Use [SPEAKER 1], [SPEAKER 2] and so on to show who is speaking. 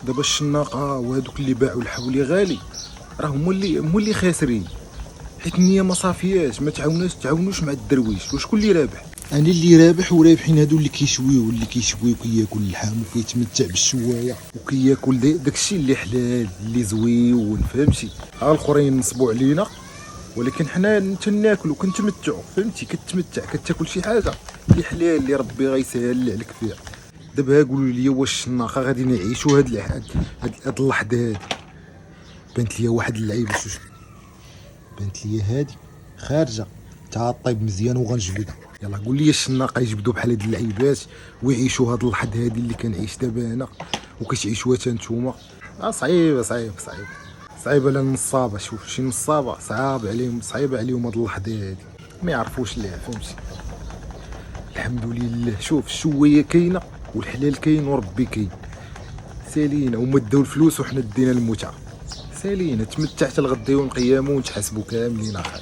[SPEAKER 1] دابا الشناقه وهذوك اللي باعوا الحولي غالي راه هما اللي خاسرين، حيت النيه ما صافياش، ما تعاونوش مع الدرويش. وشكون اللي رابح؟ انا اللي رابح، ورابحين هادو اللي كيشويو وكياكل اللحم وكيتمتع بالشوايه وكياكل داكشي اللي حلال اللي زويون، فهمتي؟ ها الاخرين نصبوا علينا، ولكن حنا تناكلو كنتمتعوا، فهمتي؟ كتمتع كتاكل شي حاجه اللي حلال اللي ربي غيسهل عليك فيها. دابا قولوا لي واش الشناقه غادي نعيشوا هاد اللحظه هادي؟ بانت ليا واحد اللعيبه، بانت ليا هادي خارجه تعطيب مزيان وغنجبدها. يلا قول لي الشناقه يجبدوا بحال هاد اللعيبات ويعيشوا هاد اللحظه هادي اللي كنعيش دابا انا وكتعيشوها حتى نتوما. صعيبه على النصابه. شوف شي نصابه صعيبه عليهم هاد اللحظه هادي، ما يعرفوش ليها، فهمتي؟ الحمد لله. شوف الشويه كاينه والحلال كاين وربي كاين، سالينا. هما داو الفلوس وحنا دينا المتعه، سالينا. تمتعت الغدا يوم القيامه ونتحاسبوا كاملين اخر.